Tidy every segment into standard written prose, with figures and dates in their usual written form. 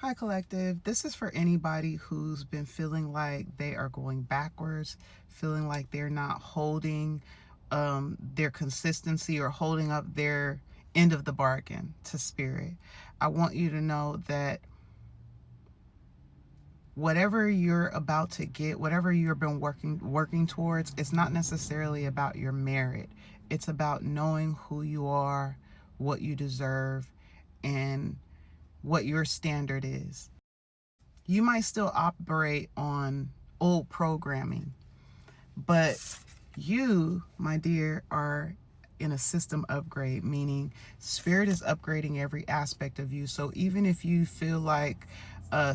Hi, collective. This is for anybody who's been feeling like they are going backwards, feeling like they're not holding their consistency or holding up their end of the bargain to spirit. I want you to know that whatever you're about to get, whatever you've been working towards, it's not necessarily about your merit. It's about knowing who you are, what you deserve, and what your standard is. You might still operate on old programming, but you, my dear, are in a system upgrade, meaning spirit is upgrading every aspect of you. So even if you feel like,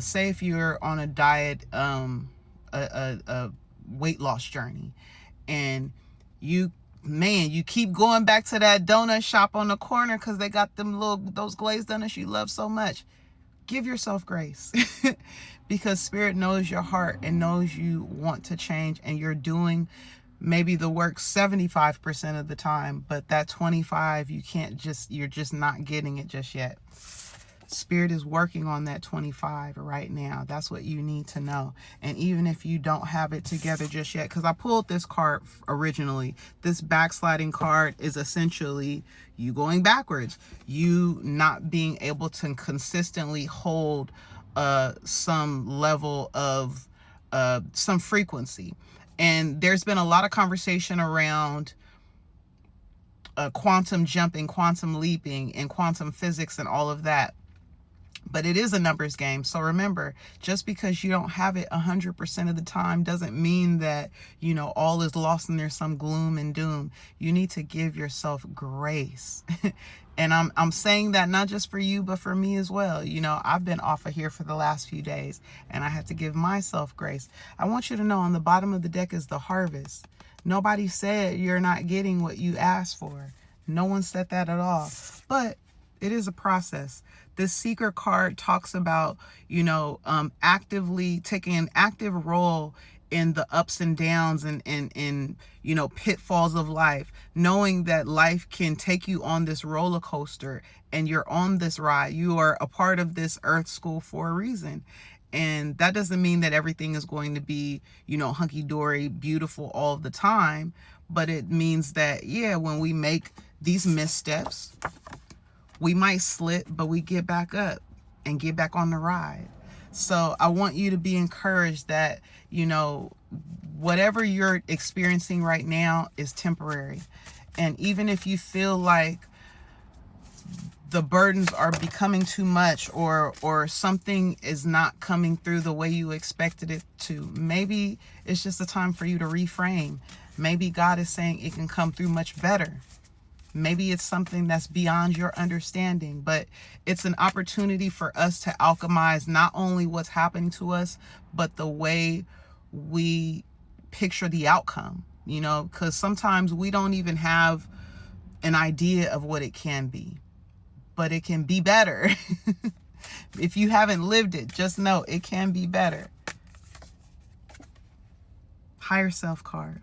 say if you're on a diet, a weight loss journey, and you keep going back to that donut shop on the corner because they got those glazed donuts you love so much. Give yourself grace because spirit knows your heart and knows you want to change, and you're doing maybe the work 75% of the time, but that 25, you're just not getting it just yet. Spirit is working on that 25 right now. That's what you need to know. And even if you don't have it together just yet, because I pulled this card originally, this backsliding card is essentially you going backwards, you not being able to consistently hold some level of some frequency. And there's been a lot of conversation around quantum jumping, quantum leaping, and quantum physics and all of that. But it is a numbers game. So remember, just because you don't have it 100% of the time doesn't mean that, all is lost and there's some gloom and doom. You need to give yourself grace. And I'm saying that not just for you, but for me as well. I've been off of here for the last few days and I had to give myself grace. I want you to know on the bottom of the deck is the harvest. Nobody said you're not getting what you asked for. No one said that at all. But it is a process. This Seeker card talks about, actively taking an active role in the ups and downs and pitfalls of life, knowing that life can take you on this roller coaster and you're on this ride. You are a part of this earth school for a reason. And that doesn't mean that everything is going to be, hunky-dory, beautiful all the time. But it means that, when we make these missteps, we might slip, but we get back up and get back on the ride. So I want you to be encouraged that, whatever you're experiencing right now is temporary. And even if you feel like the burdens are becoming too much or something is not coming through the way you expected it to, maybe it's just a time for you to reframe. Maybe God is saying it can come through much better. Maybe it's something that's beyond your understanding, but it's an opportunity for us to alchemize not only what's happening to us, but the way we picture the outcome, because sometimes we don't even have an idea of what it can be, but it can be better. If you haven't lived it, just know it can be better. Higher self card.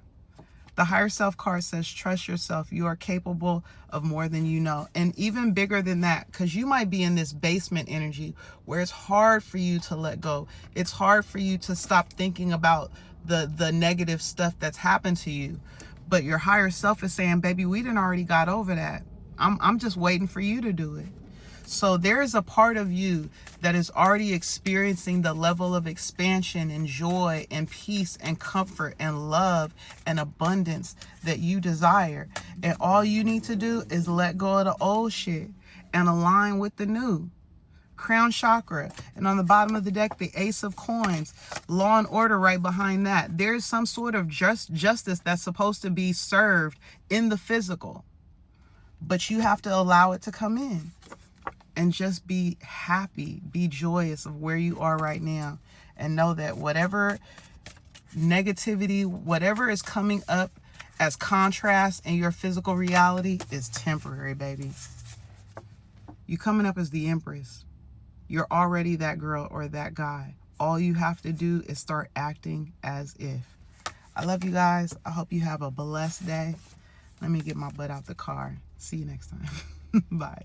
The higher self card says, trust yourself. You are capable of more than you know. And even bigger than that, because you might be in this basement energy where it's hard for you to let go. It's hard for you to stop thinking about the negative stuff that's happened to you. But your higher self is saying, baby, we done already got over that. I'm just waiting for you to do it. So there is a part of you that is already experiencing the level of expansion and joy and peace and comfort and love and abundance that you desire. And all you need to do is let go of the old shit and align with the new. Crown chakra. And on the bottom of the deck, the Ace of Coins. Law and order right behind that. There's some sort of justice that's supposed to be served in the physical. But you have to allow it to come in. And just be happy, be joyous of where you are right now. And know that whatever negativity, whatever is coming up as contrast in your physical reality is temporary, baby. You coming up as the Empress. You're already that girl or that guy. All you have to do is start acting as if. I love you guys. I hope you have a blessed day. Let me get my butt out the car. See you next time. Bye.